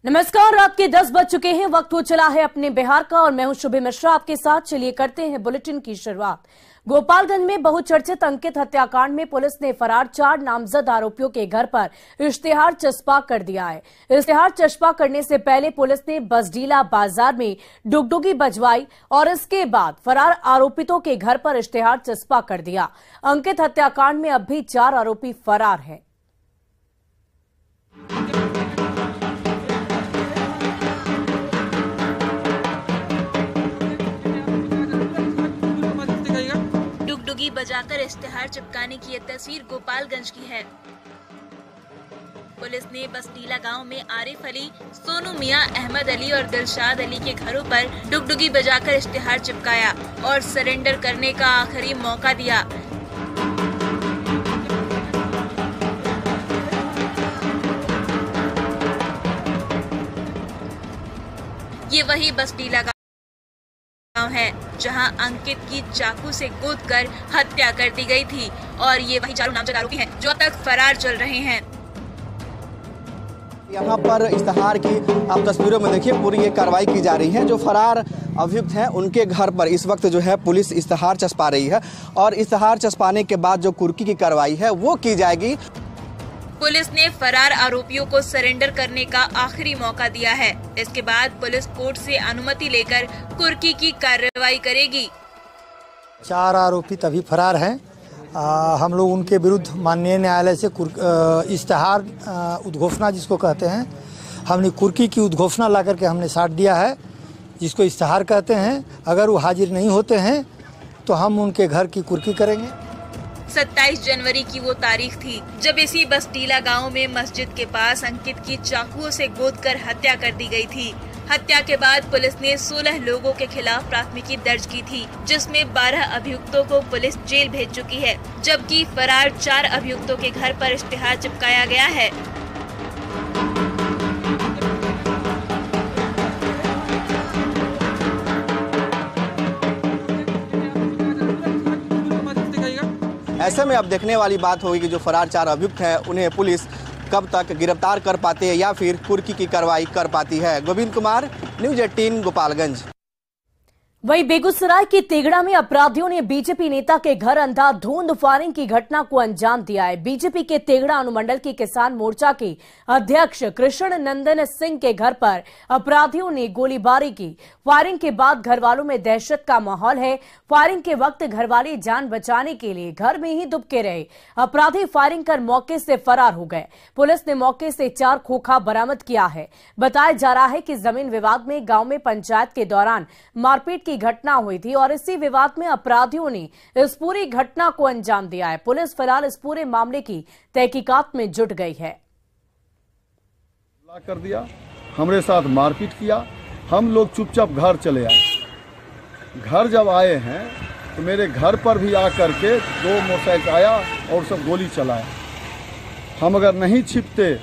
नमस्कार, रात के 10 बज चुके हैं। वक्त हो चला है अपने बिहार का और मैं हूं शुभी मिश्रा आपके साथ। चलिए करते हैं बुलेटिन की शुरुआत। गोपालगंज में बहुचर्चित अंकित हत्याकांड में पुलिस ने फरार 4 नामजद आरोपियों के घर पर इश्तेहार चस्पा कर दिया है। इश्तेहार चस्पा करने से पहले पुलिस ने बसडीला बाजार में डुगडुगी बजवाई और इसके बाद फरार आरोपितों के घर पर इश्तेहार चस्पा कर दिया। अंकित हत्याकांड में अब भी 4 आरोपी फरार हैं। डुगडुगी बजाकर इश्तेहार चिपकाने की ये तस्वीर गोपालगंज की है। पुलिस ने बसडीला गांव में आरिफ अली, सोनू मियां, अहमद अली और दिलशाद अली के घरों पर डुगडुगी बजाकर इश्तेहार चिपकाया और सरेंडर करने का आखिरी मौका दिया। ये वही बसडीला गांव है जहां अंकित की चाकू से गोदकर हत्या कर दी गई थी और ये वही 4 नामजद आरोपी हैं जो अब तक फरार चल रहे हैं। यहाँ पर इश्तेहार की आप तस्वीरों में देखिए पूरी ये कार्रवाई की जा रही है। जो फरार अभियुक्त हैं उनके घर पर इस वक्त जो है पुलिस इश्तेहार चस्पा रही है और इश्तेहार चस्पाने के बाद जो कुर्की की कार्रवाई है वो की जाएगी। पुलिस ने फरार आरोपियों को सरेंडर करने का आखिरी मौका दिया है। इसके बाद पुलिस कोर्ट से अनुमति लेकर कुर्की की कार्रवाई करेगी। 4 आरोपी तभी फरार हैं। हम लोग उनके विरुद्ध माननीय न्यायालय से इश्तेहार उद्घोषणा जिसको कहते हैं, हमने कुर्की की उद्घोषणा ला करके हमने साट दिया है, जिसको इश्तेहार कहते हैं। अगर वो हाजिर नहीं होते हैं तो हम उनके घर की कुर्की करेंगे। 27 जनवरी की वो तारीख थी जब इसी बसडीला गांव में मस्जिद के पास अंकित की चाकुओं से गोदकर हत्या कर दी गई थी। हत्या के बाद पुलिस ने 16 लोगों के खिलाफ प्राथमिकी दर्ज की थी, जिसमें 12 अभियुक्तों को पुलिस जेल भेज चुकी है, जबकि फरार 4 अभियुक्तों के घर पर इश्तेहार चिपकाया गया है। ऐसे में अब देखने वाली बात होगी कि जो फरार 4 अभियुक्त हैं उन्हें पुलिस कब तक गिरफ्तार कर पाती है या फिर कुर्की की कार्रवाई कर पाती है। गोविंद कुमार, न्यूज़ 18 गोपालगंज। वहीं बेगूसराय की तेगड़ा में अपराधियों ने बीजेपी नेता के घर अंधाधुंध फायरिंग की घटना को अंजाम दिया है। बीजेपी के तेगड़ा अनुमंडल की किसान मोर्चा के अध्यक्ष कृष्ण नंदन सिंह के घर पर अपराधियों ने गोलीबारी की। फायरिंग के बाद घर वालों में दहशत का माहौल है। फायरिंग के वक्त घरवाले जान बचाने के लिए घर में ही दुबके रहे। अपराधी फायरिंग कर मौके से फरार हो गए। पुलिस ने मौके से 4 खोखा बरामद किया है। बताया जा रहा है कि जमीन विवाद में गांव में पंचायत के दौरान मारपीट की घटना हुई थी और इसी विवाद में अपराधियों ने इस पूरी घटना को अंजाम दिया है। पुलिस फिलहाल इस पूरे मामले की तहकीकात में जुट गई है। कर दिया, हमारे साथ मारपीट किया, हम लोग चुपचाप घर चले आए। घर जब आए हैं तो मेरे घर पर भी आकर के 2 मोटरसाइकिल आया और सब गोली चलाया। हम अगर नहीं छिपते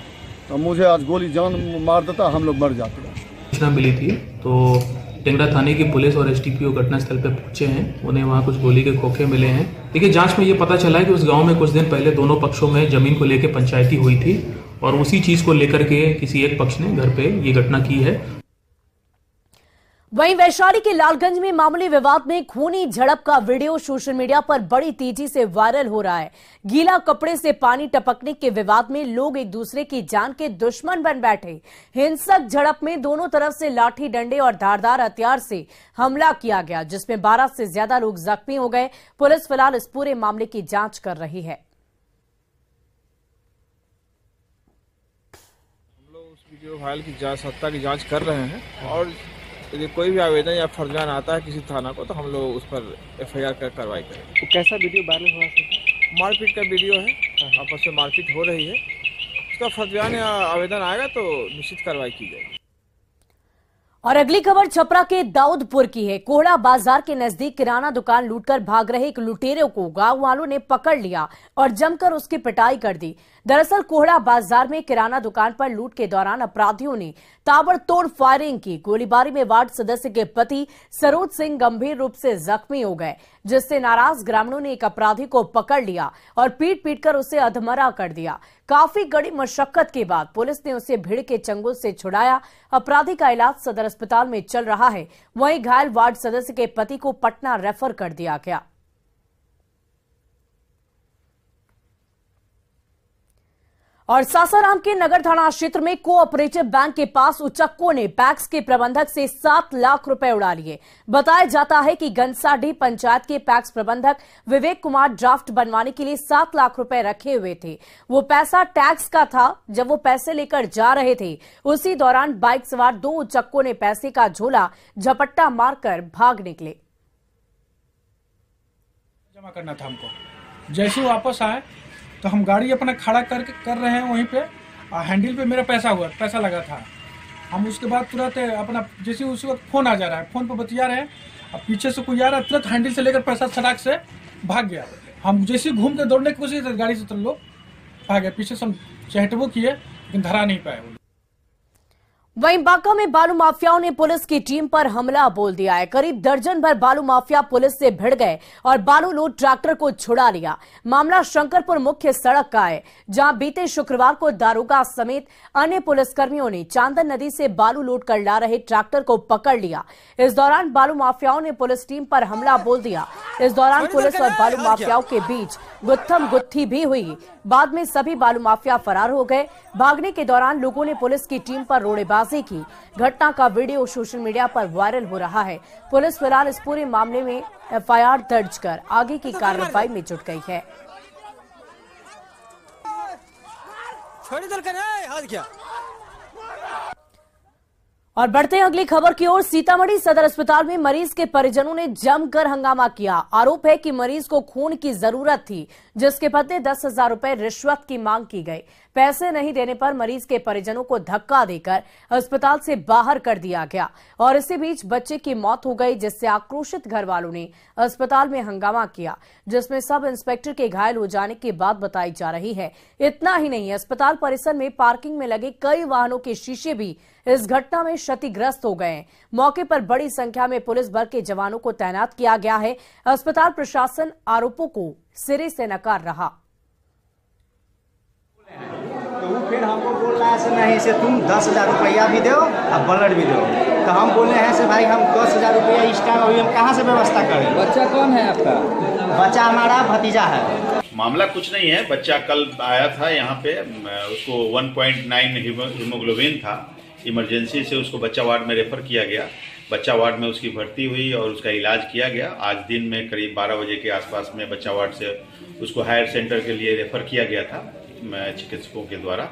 तो मुझे आज गोली जान मार देता, हम लोग मर जाते। सूचना मिली थी तो टेंगड़ा थाने की पुलिस और एसटीपीओ घटनास्थल पर पहुंचे हैं। उन्हें वहां कुछ गोली के खोखे मिले हैं। देखिए, जांच में ये पता चला है कि उस गांव में कुछ दिन पहले दोनों पक्षों में जमीन को लेकर पंचायती हुई थी और उसी चीज को लेकर के किसी एक पक्ष ने घर पे ये घटना की है। वहीं वैशाली के लालगंज में मामूली विवाद में खूनी झड़प का वीडियो सोशल मीडिया पर बड़ी तेजी से वायरल हो रहा है। गीला कपड़े से पानी टपकने के विवाद में लोग एक दूसरे की जान के दुश्मन बन बैठे। हिंसक झड़प में दोनों तरफ से लाठी डंडे और धारदार हथियार से हमला किया गया, जिसमें 12 से ज्यादा लोग जख्मी हो गए। पुलिस फिलहाल इस पूरे मामले की जांच कर रही है। हम लोग उस वीडियो वायरल की सत्ता की जांच कर रहे हैं और यदि कोई भी आवेदन या फर्जवान आता है किसी थाना को तो हम लोग उस पर एफआईआर कर कार्रवाई करें। तो कैसा वीडियो वायरल हुआ सर? मारपीट का वीडियो है, आपस में मारपीट हो रही है। उसका फर्जवान या आवेदन आएगा तो निश्चित कार्रवाई की जाएगी। और अगली खबर छपरा के दाऊदपुर की है। कोहड़ा बाजार के नजदीक किराना दुकान लूटकर भाग रहे एक लुटेरे को गांव वालों ने पकड़ लिया और जमकर उसकी पिटाई कर दी। दरअसल कोहड़ा बाजार में किराना दुकान पर लूट के दौरान अपराधियों ने ताबड़तोड़ फायरिंग की। गोलीबारी में वार्ड सदस्य के पति सरोज सिंह गंभीर रूप से जख्मी हो गए, जिससे नाराज ग्रामीणों ने एक अपराधी को पकड़ लिया और पीट पीट कर उसे अधमरा कर दिया। काफी कड़ी मशक्कत के बाद पुलिस ने उसे भीड़ के चंगुल से छुड़ाया। अपराधी का इलाज सदर अस्पताल में चल रहा है। वहीं घायल वार्ड सदस्य के पति को पटना रेफर कर दिया गया। और सासाराम के नगर थाना क्षेत्र में कोऑपरेटिव बैंक के पास उचक्कों ने पैक्स के प्रबंधक से 7 लाख रुपए उड़ा लिए। बताया जाता है कि गंसाडीह पंचायत के पैक्स प्रबंधक विवेक कुमार ड्राफ्ट बनवाने के लिए 7 लाख रुपए रखे हुए थे। वो पैसा टैक्स का था। जब वो पैसे लेकर जा रहे थे, उसी दौरान बाइक सवार 2 उचक्कों ने पैसे का झोला झपट्टा मारकर भाग निकले। जमा करना था हमको। जैसे वापस आए तो हम गाड़ी अपना खड़ा कर रहे हैं, वहीं पे हैंडल पे मेरा पैसा लगा था। हम उसके बाद तुरंत अपना जैसे उस वक्त फोन आ जा रहा है, फोन पे बतिया रहे हैं, अब पीछे से कोई आ रहा है, तुरंत हैंडल से लेकर पैसा सड़क से भाग गया। हम जैसे घूम के दौड़ने की कोशिश की, गाड़ी से तो लोग भाग गए। पीछे से हम चहटबो किए लेकिन धरा नहीं पाए। वहीं बांका में बालू माफियाओं ने पुलिस की टीम पर हमला बोल दिया है। करीब दर्जन भर बालू माफिया पुलिस से भिड़ गए और बालू लोड ट्रैक्टर को छुड़ा लिया। मामला शंकरपुर मुख्य सड़क का है, जहां बीते शुक्रवार को दारोगा समेत अन्य पुलिसकर्मियों ने चांदन नदी से बालू लोड कर ला रहे ट्रैक्टर को पकड़ लिया। इस दौरान बालू माफियाओं ने पुलिस टीम पर हमला बोल दिया। इस दौरान पुलिस और बालू माफियाओं के बीच गुत्थम गुत्थी भी हुई। बाद में सभी बालू माफिया फरार हो गए। भागने के दौरान लोगों ने पुलिस की टीम पर रोड़ेबाजी की। घटना का वीडियो सोशल मीडिया पर वायरल हो रहा है। पुलिस फिलहाल इस पूरे मामले में एफआईआर दर्ज कर आगे की कार्रवाई में जुट गई है। और बढ़ते हैं अगली खबर की ओर। सीतामढ़ी सदर अस्पताल में मरीज के परिजनों ने जमकर हंगामा किया। आरोप है कि मरीज को खून की जरूरत थी, जिसके बदले 10,000 रुपए रिश्वत की मांग की गई। पैसे नहीं देने पर मरीज के परिजनों को धक्का देकर अस्पताल से बाहर कर दिया गया और इसी बीच बच्चे की मौत हो गई, जिससे आक्रोशित घर वालों ने अस्पताल में हंगामा किया, जिसमें सब इंस्पेक्टर के घायल हो जाने की बात बताई जा रही है। इतना ही नहीं, अस्पताल परिसर में पार्किंग में लगे कई वाहनों के शीशे भी इस घटना में क्षतिग्रस्त हो गए। मौके पर बड़ी संख्या में पुलिस बल के जवानों को तैनात किया गया है। अस्पताल प्रशासन आरोपों को सिरे से नकार रहा। तो वो फिर हमको बोल रहा है से नहीं से तुम 10,000 रुपया भी दो और ब्लड भी दो। तो हम बोले हैं से भाई हम 10,000 रुपया इस टाइम अभी हम कहाँ से व्यवस्था करें। बच्चा कौन है आपका? बच्चा हमारा भतीजा है। मामला कुछ नहीं है। बच्चा कल आया था यहाँ पे, उसको 1.9 हीमोग्लोबिन था। इमरजेंसी से उसको बच्चा वार्ड में रेफर किया गया। बच्चा वार्ड में उसकी भर्ती हुई और उसका इलाज किया गया। आज दिन में करीब 12 बजे के आसपास में बच्चा वार्ड से उसको हायर सेंटर के लिए रेफर किया गया था चिकित्सकों के द्वारा।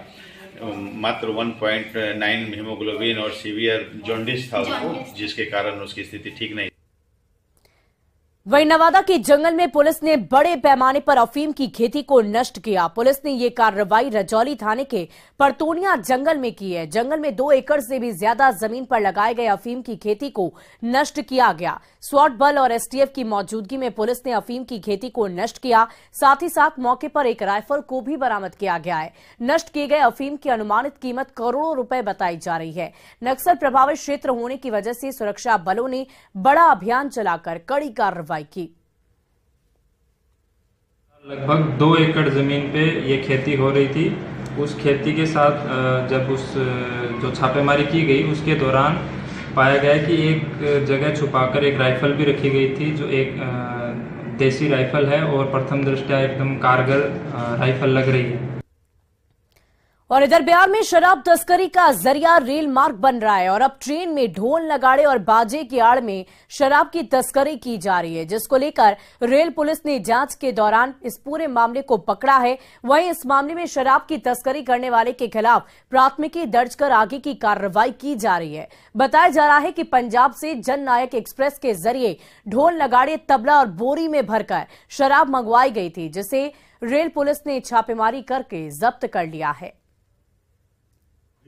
मात्र 1.9 हीमोग्लोबिन और सीवियर जॉन्डिस था उसको, जिसके कारण उसकी स्थिति ठीक नहीं। वहीं नवादा के जंगल में पुलिस ने बड़े पैमाने पर अफीम की खेती को नष्ट किया। पुलिस ने ये कार्रवाई रजौली थाने के परतोनिया जंगल में की है। जंगल में 2 एकड़ से भी ज्यादा जमीन पर लगाए गए अफीम की खेती को नष्ट किया गया। स्वाट बल और एसटीएफ की मौजूदगी में पुलिस ने अफीम की खेती को नष्ट किया। साथ ही साथ मौके पर एक राइफल को भी बरामद किया गया है। नष्ट किए गए अफीम की अनुमानित कीमत करोड़ों रुपए बताई जा रही है। नक्सल प्रभावित क्षेत्र होने की वजह से सुरक्षा बलों ने बड़ा अभियान चलाकर कड़ी कार्रवाई की। लगभग 2 एकड़ जमीन पे ये खेती हो रही थी। उस खेती के साथ जब उस जो छापेमारी की गई उसके दौरान पाया गया कि एक जगह छुपाकर एक राइफल भी रखी गई थी, जो एक देसी राइफल है और प्रथम दृष्टया एकदम कारगर राइफल लग रही है। और इधर बिहार में शराब तस्करी का जरिया रेल मार्ग बन रहा है और अब ट्रेन में ढोल नगाड़े और बाजे की आड़ में शराब की तस्करी की जा रही है, जिसको लेकर रेल पुलिस ने जांच के दौरान इस पूरे मामले को पकड़ा है। वहीं इस मामले में शराब की तस्करी करने वाले के खिलाफ प्राथमिकी दर्ज कर आगे की कार्रवाई की जा रही है। बताया जा रहा है कि पंजाब से जननायक एक्सप्रेस के जरिए ढोल नगाड़े, तबला और बोरी में भरकर शराब मंगवाई गई थी, जिसे रेल पुलिस ने छापेमारी करके जब्त कर लिया है।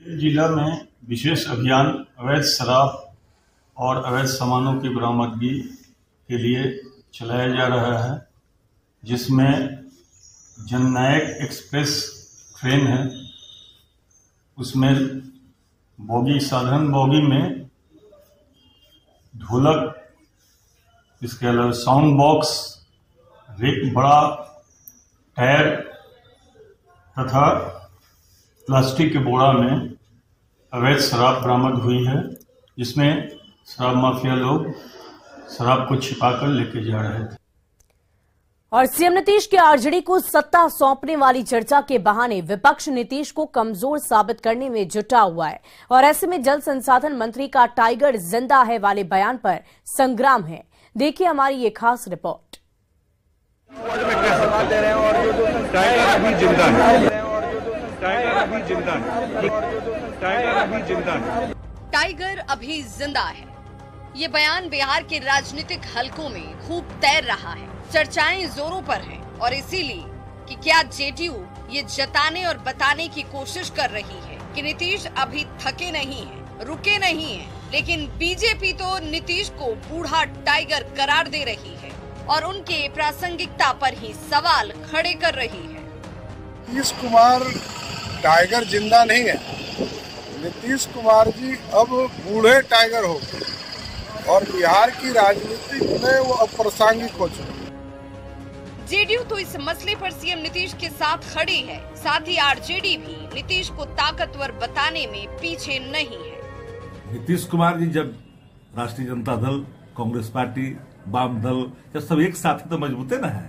जिला में विशेष अभियान अवैध शराब और अवैध सामानों की बरामदगी के लिए चलाया जा रहा है, जिसमें जननायक एक्सप्रेस ट्रेन है, उसमें बोगी साधारण बोगी में ढोलक, इसके अलावा साउंड बॉक्स, एक बड़ा टायर तथा प्लास्टिक के बोरा में अवैध शराब बरामद हुई है, जिसमें शराब माफिया लोग शराब को छिपाकर लेके जा रहे थे। और सीएम नीतीश के आरजेडी को सत्ता सौंपने वाली चर्चा के बहाने विपक्ष नीतीश को कमजोर साबित करने में जुटा हुआ है और ऐसे में जल संसाधन मंत्री का टाइगर जिंदा है वाले बयान पर संग्राम है। देखिए हमारी ये खास रिपोर्ट। टाइगर अभी जिंदा है, टाइगर अभी जिंदा है, टाइगर अभी जिंदा है, टाइगर अभी जिंदा है। ये बयान बिहार के राजनीतिक हलकों में खूब तैर रहा है। चर्चाएं जोरों पर हैं और इसीलिए कि क्या जेडीयू ये जताने और बताने की कोशिश कर रही है कि नीतीश अभी थके नहीं हैं, रुके नहीं हैं, लेकिन बीजेपी तो नीतीश को बूढ़ा टाइगर करार दे रही है और उनके प्रासंगिकता पर ही सवाल खड़े कर रही है। नीतीश कुमार टाइगर जिंदा नहीं है, नीतीश कुमार जी अब बूढ़े टाइगर हो गए और बिहार की राजनीति में वो अप्रासंगिक हो चुके। जेडीयू तो इस मसले पर सीएम नीतीश के साथ खड़ी है, साथ ही आरजेडी भी नीतीश को ताकतवर बताने में पीछे नहीं है। नीतीश कुमार जी जब राष्ट्रीय जनता दल, कांग्रेस पार्टी, वाम दल जब सब एक साथ तो मजबूते न है,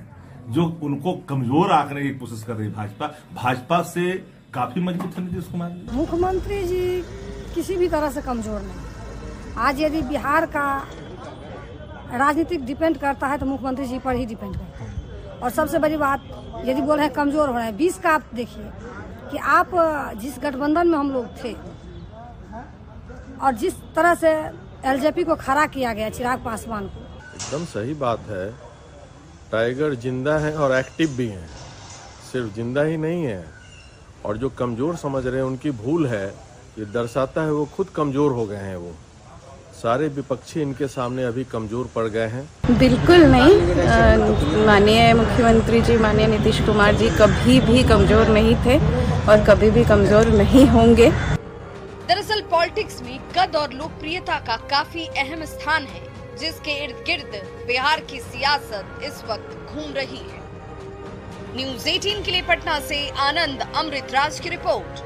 जो उनको कमजोर आंकने की कोशिश कर रही भाजपा से काफी मजबूत है नीतीश कुमार जी। मुख्यमंत्री जी किसी भी तरह से कमजोर नहीं। आज यदि बिहार का राजनीतिक डिपेंड करता है तो मुख्यमंत्री जी पर ही डिपेंड करता है। और सबसे बड़ी बात, यदि बोल रहे हैं कमजोर हो रहे हैं, 20 का आप देखिए कि आप जिस गठबंधन में हम लोग थे और जिस तरह से एलजेपी को खड़ा किया गया चिराग पासवान को, एकदम सही बात है। टाइगर जिंदा है और एक्टिव भी है, सिर्फ जिंदा ही नहीं है। और जो कमजोर समझ रहे हैं उनकी भूल है, ये दर्शाता है वो खुद कमजोर हो गए हैं। वो सारे विपक्षी इनके सामने अभी कमजोर पड़ गए हैं। बिल्कुल नहीं, माननीय मुख्यमंत्री जी, माननीय नीतीश कुमार जी कभी भी कमजोर नहीं थे और कभी भी कमजोर नहीं होंगे। दरअसल पॉलिटिक्स में कद और लोकप्रियता का काफी अहम स्थान है, जिसके इर्द गिर्द बिहार की सियासत इस वक्त घूम रही है। न्यूज़ 18 के लिए पटना से आनंद अमृतराज की रिपोर्ट।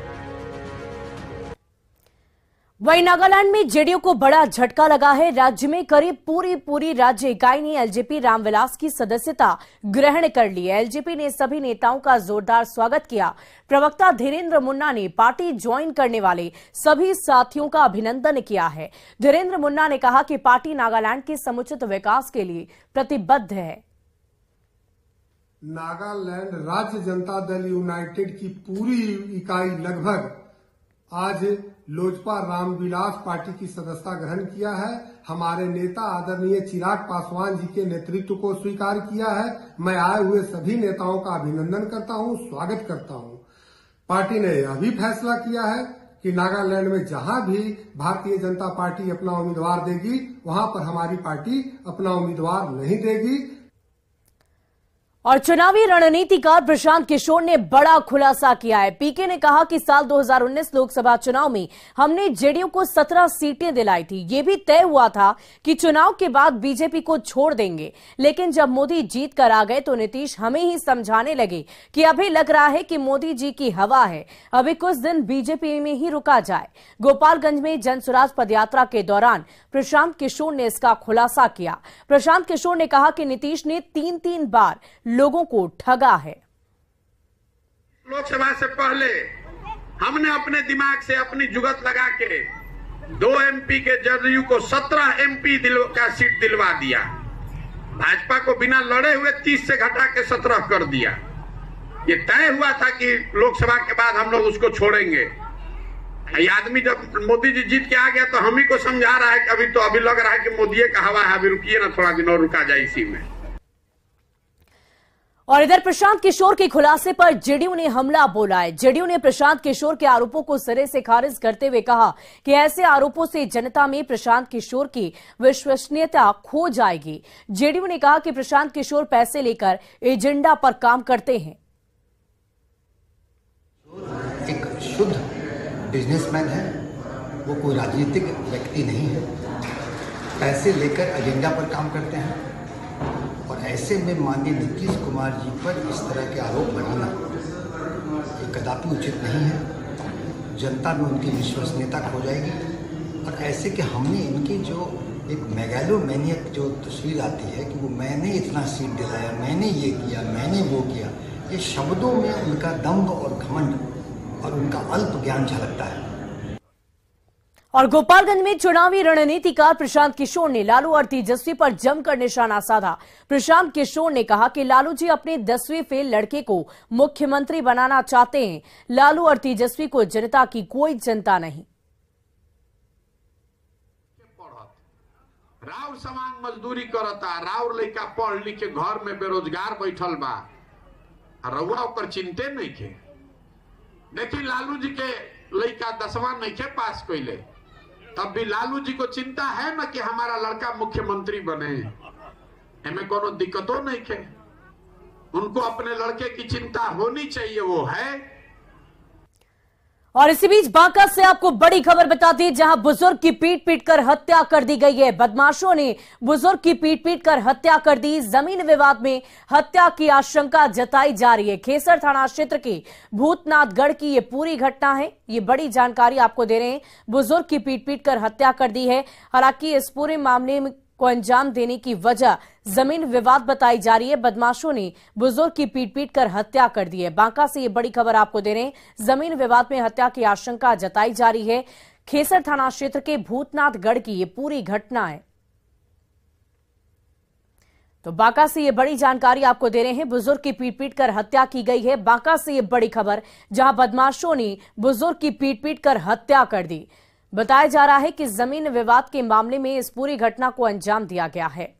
वहीं नागालैंड में जेडीयू को बड़ा झटका लगा है। राज्य में करीब पूरी राज्य इकाई ने एलजेपी रामविलास की सदस्यता ग्रहण कर ली है। एलजेपी ने सभी नेताओं का जोरदार स्वागत किया। प्रवक्ता धीरेन्द्र मुन्ना ने पार्टी ज्वाइन करने वाले सभी साथियों का अभिनंदन किया है। धीरेन्द्र मुन्ना ने कहा कि पार्टी नागालैंड के समुचित विकास के लिए प्रतिबद्ध है। नागालैंड राज्य जनता दल यूनाइटेड की पूरी इकाई लगभग आज लोजपा रामविलास पार्टी की सदस्यता ग्रहण किया है। हमारे नेता आदरणीय चिराग पासवान जी के नेतृत्व को स्वीकार किया है। मैं आए हुए सभी नेताओं का अभिनंदन करता हूं, स्वागत करता हूं। पार्टी ने यह भी फैसला किया है कि नागालैंड में जहां भी भारतीय जनता पार्टी अपना उम्मीदवार देगी, वहां पर हमारी पार्टी अपना उम्मीदवार नहीं देगी। और चुनावी रणनीतिकार प्रशांत किशोर ने बड़ा खुलासा किया है। पीके ने कहा कि साल 2019 लोकसभा चुनाव में हमने जेडीयू को 17 सीटें दिलाई थी। ये भी तय हुआ था कि चुनाव के बाद बीजेपी को छोड़ देंगे, लेकिन जब मोदी जीत कर आ गए तो नीतीश हमें ही समझाने लगे कि अभी लग रहा है कि मोदी जी की हवा है, अभी कुछ दिन बीजेपी में ही रुका जाए। गोपालगंज में जनसुराज पदयात्रा के दौरान प्रशांत किशोर ने इसका खुलासा किया। प्रशांत किशोर ने कहा कि नीतीश ने 3 बार लोगों को ठगा है। लोकसभा से पहले हमने अपने दिमाग से अपनी जुगत लगा के 2 एमपी के जदयू को 17 एमपी का सीट दिलवा दिया। भाजपा को बिना लड़े हुए 30 से घटा के 17 कर दिया। ये तय हुआ था कि लोकसभा के बाद हम लोग उसको छोड़ेंगे। ये आदमी जब मोदी जी जीत के आ गया तो हम ही को समझा रहा है कि अभी लग रहा है कि मोदी का हवा है, अभी रुकिए ना, थोड़ा दिन और रुका जाए इसी में। और इधर प्रशांत किशोर के खुलासे पर जेडीयू ने हमला बोला है। जेडीयू ने प्रशांत किशोर के आरोपों को सिरे से खारिज करते हुए कहा कि ऐसे आरोपों से जनता में प्रशांत किशोर की विश्वसनीयता खो जाएगी। जेडीयू ने कहा कि प्रशांत किशोर पैसे लेकर एजेंडा पर काम करते हैं। एक शुद्ध बिजनेसमैन है, वो कोई राजनीतिक व्यक्ति नहीं है। पैसे लेकर एजेंडा पर काम करते हैं और ऐसे में माननीय नीतीश कुमार जी पर इस तरह के आरोप लगाना ये कदापि उचित नहीं है। जनता में उनकी विश्वसनीयता खो जाएगी। और ऐसे कि हमने इनकी जो एक मेगालोमैनियक जो तस्वीर आती है कि वो मैंने इतना सीट दिलाया, मैंने ये किया, मैंने वो किया, ये शब्दों में उनका दम्भ और घमंड और उनका अल्प ज्ञान झलकता है। और गोपालगंज में चुनावी रणनीतिकार प्रशांत किशोर ने लालू और तेजस्वी पर जमकर निशाना साधा। प्रशांत किशोर ने कहा कि लालू जी अपने 10वीं फेल लड़के को मुख्यमंत्री बनाना चाहते हैं। लालू और तेजस्वी को जनता की कोई चिंता नहीं। राउर समान मजदूरी करता, राउर लड़का पढ़ लिख के घर में बेरोजगार बैठल बा, रउआ ओकर चिंते नहीं के। देखिए लालू जी के लड़का 10वां नहीं के पास कैले, तब भी लालू जी को चिंता है ना कि हमारा लड़का मुख्यमंत्री बने। हमें कोनो दिक्कतों नहीं के, उनको अपने लड़के की चिंता होनी चाहिए, वो है। और इसी बीच बांका से आपको बड़ी खबर बता दी, जहां बुजुर्ग की पीट पीट कर हत्या कर दी गई है। बदमाशों ने बुजुर्ग की पीट पीट कर हत्या कर दी। जमीन विवाद में हत्या की आशंका जताई जा रही है। खेसर थाना क्षेत्र के भूतनाथगढ़ की ये पूरी घटना है। ये बड़ी जानकारी आपको दे रहे हैं। बुजुर्ग की पीट पीट कर हत्या कर दी है। हालांकि इस पूरे मामले को अंजाम देने की वजह जमीन विवाद बताई जा रही है। बदमाशों ने बुजुर्ग की पीट पीट कर हत्या कर दी है। बांका से ये बड़ी खबर आपको दे रहे हैं। जमीन विवाद में हत्या की आशंका जताई जा रही है। खेसर थाना क्षेत्र के भूतनाथगढ़ की ये पूरी घटना है। तो बांका से ये बड़ी जानकारी आपको दे रहे हैं। बुजुर्ग की पीट पीट कर हत्या की गई है। बांका से ये बड़ी खबर, जहां बदमाशों ने बुजुर्ग की पीट पीट कर हत्या कर दी। बताया जा रहा है कि जमीन विवाद के मामले में इस पूरी घटना को अंजाम दिया गया है।